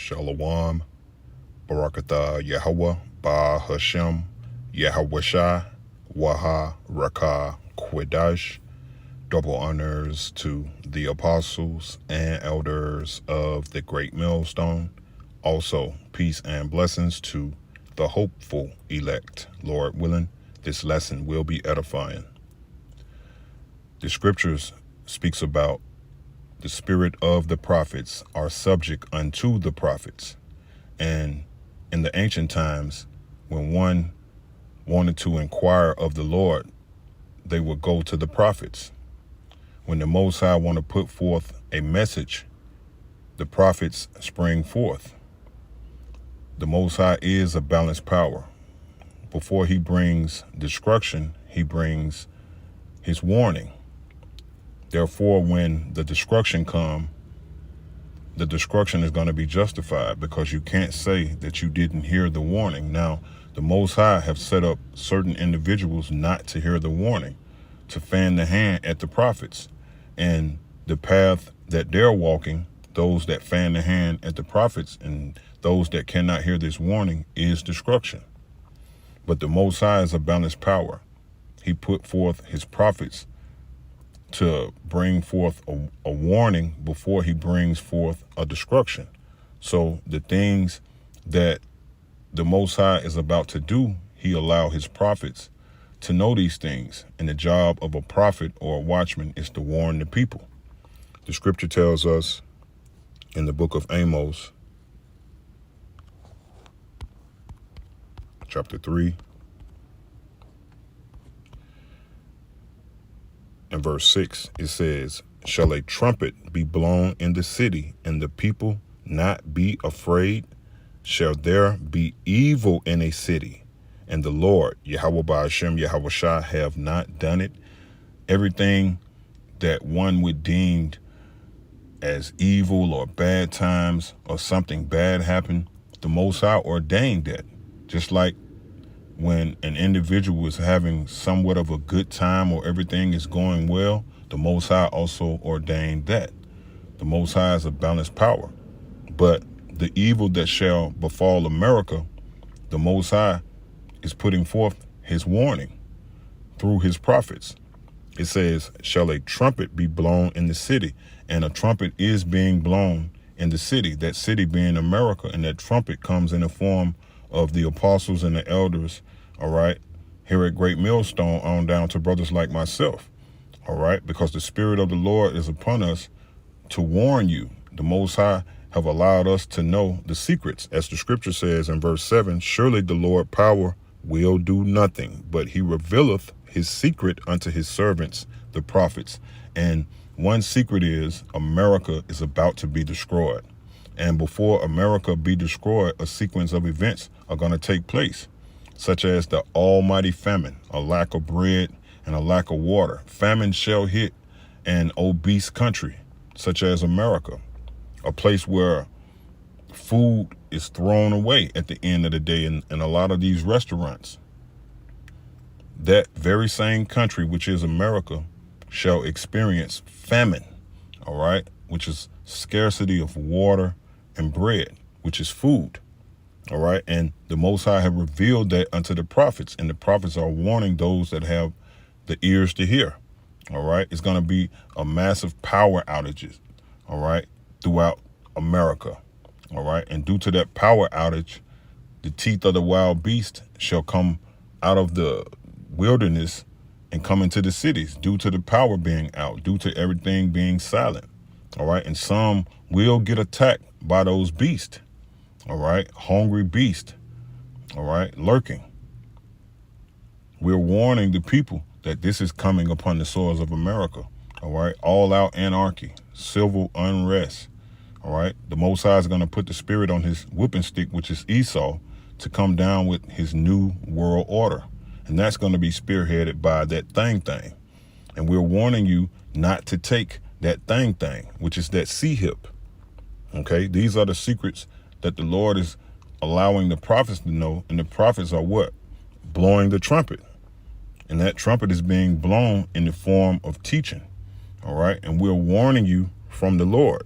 Shalom, Barakatah Yahweh, Ba Hashem, Yahweh Shai, Waha Rakah Quedash. Double honors to the apostles and elders of the Great Millstone. Also, peace and blessings to the hopeful elect. Lord willing, this lesson will be edifying. The scriptures speaks about the spirit of the prophets are subject unto the prophets. And in the ancient times, when one wanted to inquire of the Lord, they would go to the prophets. When the Most High want to put forth a message, the prophets spring forth. The Most High is a balanced power. Before he brings destruction, he brings his warning. Therefore, when the destruction comes, the destruction is going to be justified, because you can't say that you didn't hear the warning. Now, the Most High have set up certain individuals not to hear the warning, to fan the hand at the prophets. And the path that they're walking, those that fan the hand at the prophets and those that cannot hear this warning, is destruction. But the Most High is a balanced power. He put forth his prophets to bring forth a warning before he brings forth a destruction. So the things that the Most High is about to do, he allowed his prophets to know these things. And the job of a prophet or a watchman is to warn the people. The scripture tells us in the book of Amos, chapter 3, and verse 6, it says, "Shall a trumpet be blown in the city, and the people not be afraid? Shall there be evil in a city, and the Lord, Yahweh Ba'ashem, Yahweh Shai, have not done it?" Everything that one would deem as evil or bad times or something bad happen, the Most High ordained that. Just like when an individual is having somewhat of a good time or everything is going well, the Most High also ordained that. The Most High is a balanced power. But the evil that shall befall America, the Most High is putting forth his warning through his prophets. It says, "Shall a trumpet be blown in the city?" And a trumpet is being blown in the city, that city being America. And that trumpet comes in the form of the apostles and the elders, all right, here at Great Millstone, on down to brothers like myself, all right, because the Spirit of the Lord is upon us to warn you. The Most High have allowed us to know the secrets. As the scripture says in verse 7, "Surely the Lord power will do nothing, but he revealeth his secret unto his servants, the prophets." And one secret is America is about to be destroyed. And before America be destroyed, a sequence of events are going to take place, such as the almighty famine, a lack of bread and a lack of water. Famine shall hit an obese country, such as America, a place where food is thrown away at the end of the day in a lot of these restaurants. That very same country, which is America, shall experience famine, all right, which is scarcity of water and bread, which is food, all right. And the Most High have revealed that unto the prophets, and the prophets are warning those that have the ears to hear, all right. It's going to be a massive power outages, all right, throughout America, all right. And due to that power outage, the teeth of the wild beast shall come out of the wilderness and come into the cities due to the power being out, due to everything being silent, all right. And some will get attacked by those beasts, all right, hungry beast, all right, lurking. We're warning the people that this is coming upon the soils of America, all right, all out anarchy, civil unrest, all right. The Most High is going to put the spirit on his whipping stick, which is Esau, to come down with his new world order. And that's going to be spearheaded by that thing. And we're warning you not to take that thing, which is that C-hip. Okay, these are the secrets that the Lord is allowing the prophets to know. And the prophets are what? Blowing the trumpet. And that trumpet is being blown in the form of teaching. All right. And we're warning you from the Lord.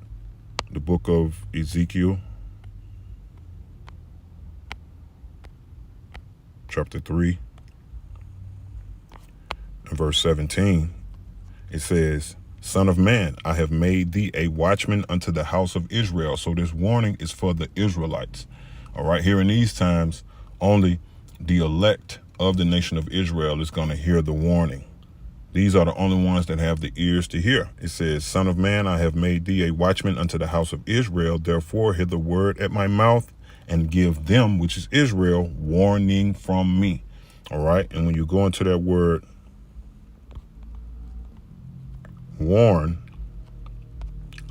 The book of Ezekiel, chapter 3, and verse 17, it says, Son of man, I have made thee a watchman unto the house of Israel. So this warning is for the Israelites. All right, here in these times, only the elect of the nation of Israel is going to hear the warning. These are the only ones that have the ears to hear. It says, Son of man, I have made thee a watchman unto the house of Israel. Therefore, hear the word at my mouth and give them, which is Israel, warning from me. All right. And when you go into that word, warn,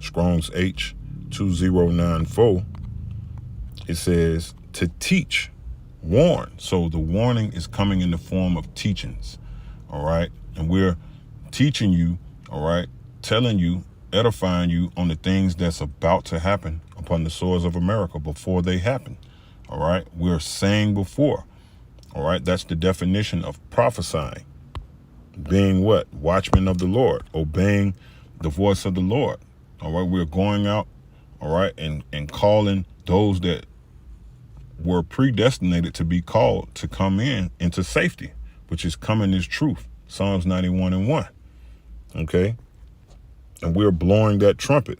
Strong's H2094, it says to teach, warn. So the warning is coming in the form of teachings. All right. And we're teaching you, all right, telling you, edifying you on the things that's about to happen upon the soils of America before they happen. All right. We're saying before. All right. That's the definition of prophesying. Being what? Watchmen of the Lord, obeying the voice of the Lord. All right. We're going out, all right, and calling those that were predestinated to be called to come into safety, which is coming is truth. Psalms 91:1. Okay. And we're blowing that trumpet.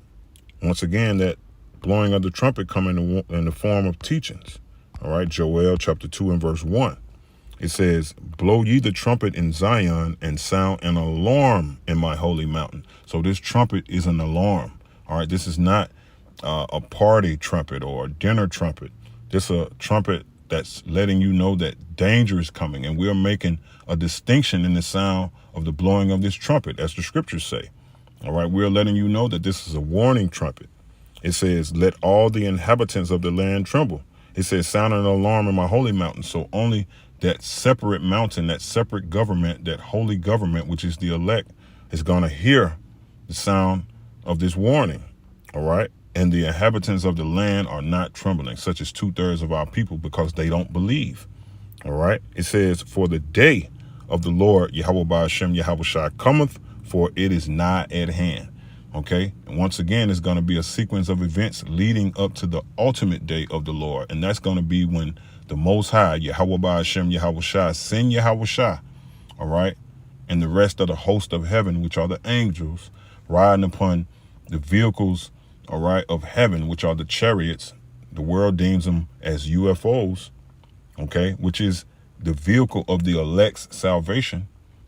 Once again, that blowing of the trumpet coming in the form of teachings. All right. Joel chapter 2 and verse 1. It says, blow ye the trumpet in Zion and sound an alarm in my holy mountain. So this trumpet is an alarm. All right. This is not a party trumpet or a dinner trumpet. This is a trumpet that's letting you know that danger is coming. And we're making a distinction in the sound of the blowing of this trumpet, as the scriptures say. All right. We're letting you know that this is a warning trumpet. It says, let all the inhabitants of the land tremble. It says, sound an alarm in my holy mountain. So only that separate mountain, that separate government, that holy government, which is the elect, is going to hear the sound of this warning. All right. And the inhabitants of the land are not trembling, such as 2/3 of our people, because they don't believe. All right. It says, for the day of the Lord, Yahweh Ba'ashem Yahweh Shai cometh, for it is nigh at hand. Okay. And once again, it's going to be a sequence of events leading up to the ultimate day of the Lord. And that's going to be when the Most High, Yahweh Ba'ashem Yahweh Shai, send Yahweh Shai. All right. And the rest of the host of heaven, which are the angels, riding upon the vehicles, all right, of heaven, which are the chariots. The world deems them as UFOs, okay, which is the vehicle of the elect's salvation,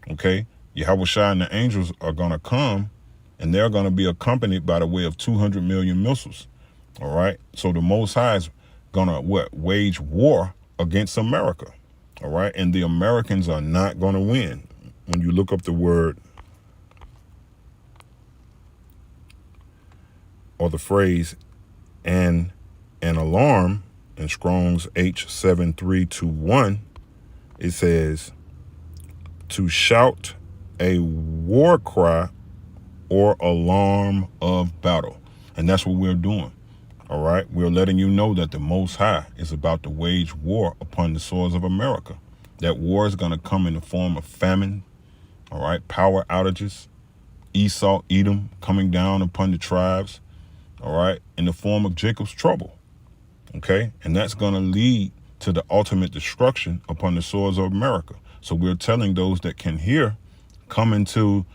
okay. Yahweh Shai and the angels are going to come, and they're going to be accompanied by the way of 200 million missiles, all right. So the Most High is going to wage war against America, all right, and the Americans are not going to win. When you look up the word or the phrase an alarm in Strong's H7321, it says to shout a war cry or alarm of battle. And that's what we're doing. All right. We're letting you know that the Most High is about to wage war upon the soils of America. That war is going to come in the form of famine. All right. Power outages, Esau, Edom coming down upon the tribes. All right, in the form of Jacob's trouble. Okay, and that's going to lead to the ultimate destruction upon the soils of America. So we're telling those that can hear, come into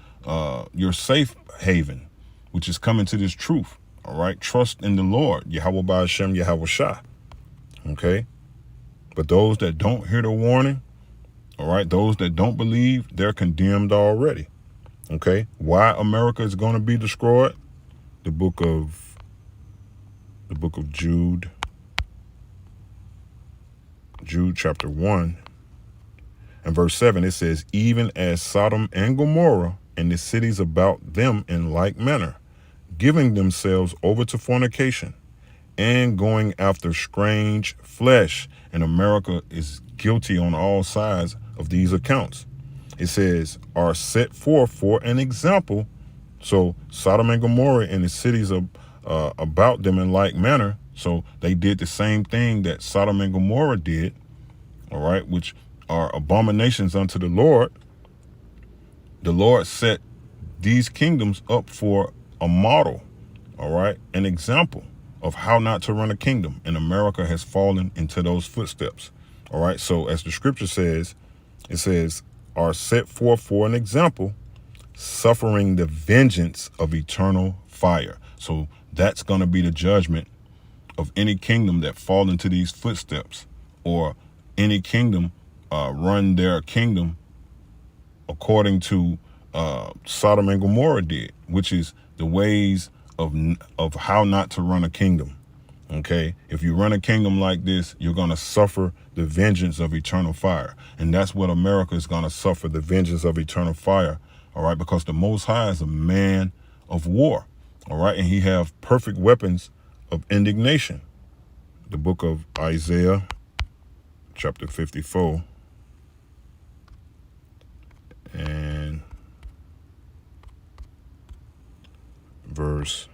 your safe haven, which is coming to this truth. All right, trust in the Lord, Yahweh Ba'ashem Yahweh Shai. Okay, but those that don't hear the warning, all right, those that don't believe, they're condemned already. Okay, why America is going to be destroyed? The book of Jude chapter 1 and verse 7, it says, even as Sodom and Gomorrah and the cities about them in like manner, giving themselves over to fornication and going after strange flesh. And America is guilty on all sides of these accounts. It says, are set forth for an example. So Sodom and Gomorrah and the cities about them in like manner. So they did the same thing that Sodom and Gomorrah did, all right, which are abominations unto the Lord. The Lord set these kingdoms up for a model, all right, an example of how not to run a kingdom. And America has fallen into those footsteps, All right. So as the scripture says, it says, are set forth for an example, suffering the vengeance of eternal fire. So that's going to be the judgment of any kingdom that fall into these footsteps, or any kingdom run their kingdom according to Sodom and Gomorrah did, which is the ways of how not to run a kingdom. Okay, if you run a kingdom like this, you're going to suffer the vengeance of eternal fire. And that's what America is going to suffer, the vengeance of eternal fire. All right, because the Most High is a man of war. All right, and he have perfect weapons of indignation. The book of Isaiah, chapter 54, and verse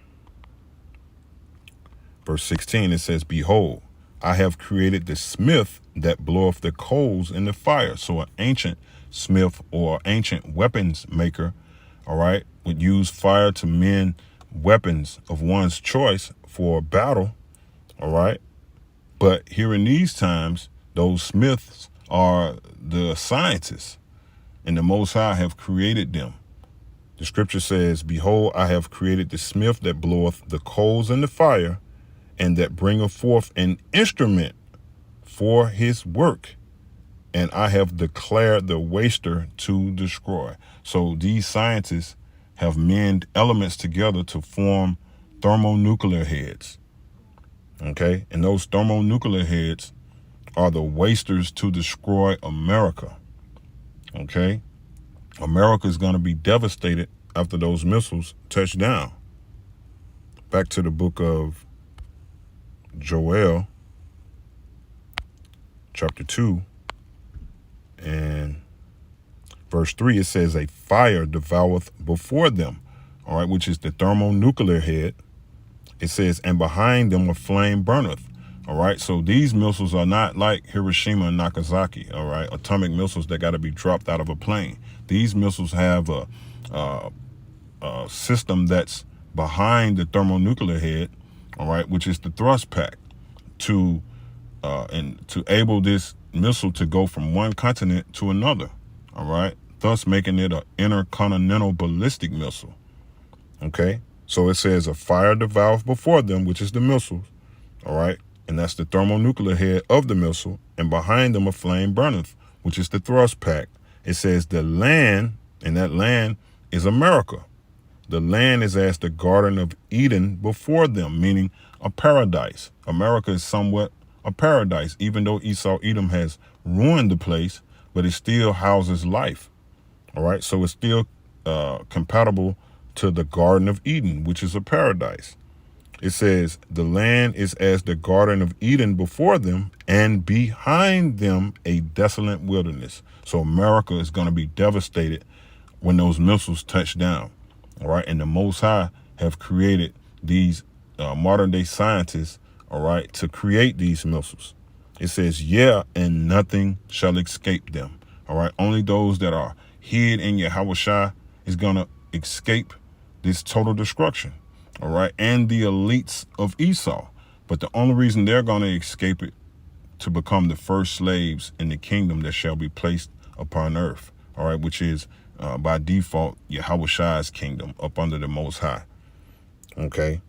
16, it says, behold, I have created the smith that bloweth the coals in the fire. So an ancient smith or ancient weapons maker, all right, would use fire to mend weapons of one's choice for battle, all right. But here in these times, those smiths are the scientists, and the Most High have created them. The scripture says, behold, I have created the smith that bloweth the coals in the fire, and that bringeth forth an instrument for his work. And I have declared the waster to destroy. So these scientists have mended elements together to form thermonuclear heads. Okay, and those thermonuclear heads are the wasters to destroy America. Okay, America is going to be devastated after those missiles touch down. Back to the book of Joel, chapter 2, and verse 3, it says, a fire devoureth before them, all right, which is the thermonuclear head. It says, and behind them a flame burneth. All right, so these missiles are not like Hiroshima and Nagasaki, all right, atomic missiles that got to be dropped out of a plane. These missiles have a system that's behind the thermonuclear head, all right, which is the thrust pack, to able this missile to go from one continent to another, all right, thus making it an intercontinental ballistic missile. Okay, so it says a fire devoureth before them, which is the missiles, all right, and that's the thermonuclear head of the missile, and behind them a flame burneth, which is the thrust pack. It says the land, and that land is America. The land is as the Garden of Eden before them, meaning a paradise. America is somewhat a paradise, even though Esau Edom has ruined the place, but it still houses life. All right, so it's still compatible to the Garden of Eden, which is a paradise. It says the land is as the Garden of Eden before them, and behind them a desolate wilderness. So America is going to be devastated when those missiles touch down. All right, and the Most High have created these modern day scientists, all right, to create these missiles. It says, yeah, and nothing shall escape them. All right, only those that are hid in Yahushua is going to escape this total destruction. All right, and the elites of Esau. But the only reason they're going to escape it to become the first slaves in the kingdom that shall be placed upon earth. All right, which is by default, Yahushua's kingdom up under the Most High. Okay.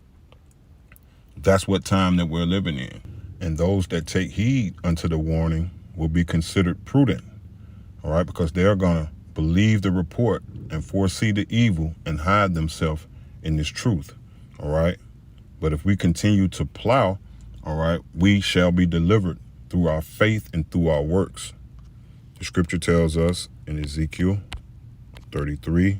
That's what time that we're living in. And those that take heed unto the warning will be considered prudent. All right. Because they're going to believe the report and foresee the evil and hide themselves in this truth. All right. But if we continue to plow, all right, we shall be delivered through our faith and through our works. The scripture tells us in Ezekiel 33,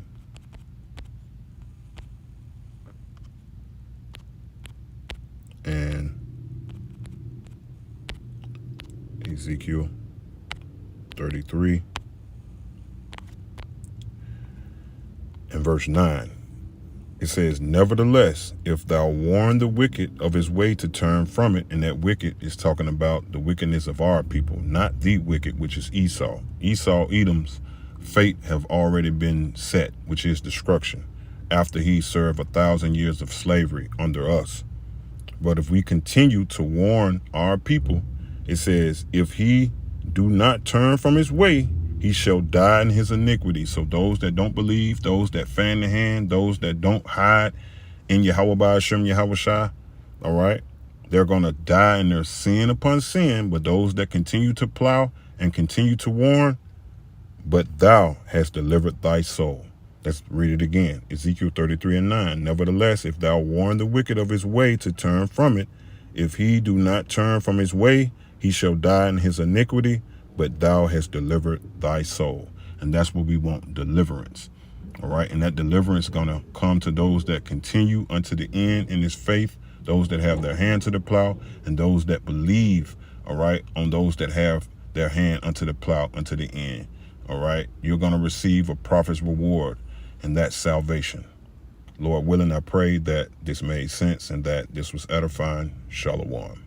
and Ezekiel 33 and verse 9. It says, nevertheless, if thou warn the wicked of his way to turn from it, and that wicked is talking about the wickedness of our people, not the wicked, which is Esau. Esau, Edom's fate have already been set, which is destruction, after he served 1,000 years of slavery under us. But if we continue to warn our people, it says, if he do not turn from his way, he shall die in his iniquity. So those that don't believe, those that fan the hand, those that don't hide in Yahweh Ba'ashem Yahweh Shai, all right, they're going to die in their sin upon sin. But those that continue to plow and continue to warn, but thou hast delivered thy soul. Let's read it again. Ezekiel 33:9. Nevertheless, if thou warn the wicked of his way to turn from it, if he do not turn from his way, he shall die in his iniquity, but thou hast delivered thy soul. And that's what we want, deliverance. All right. And that deliverance is going to come to those that continue unto the end in this faith, those that have their hand to the plow, and those that believe, all right, on those that have their hand unto the plow unto the end. All right. You're going to receive a prophet's reward, and that's salvation. Lord willing, I pray that this made sense and that this was edifying. Shalom.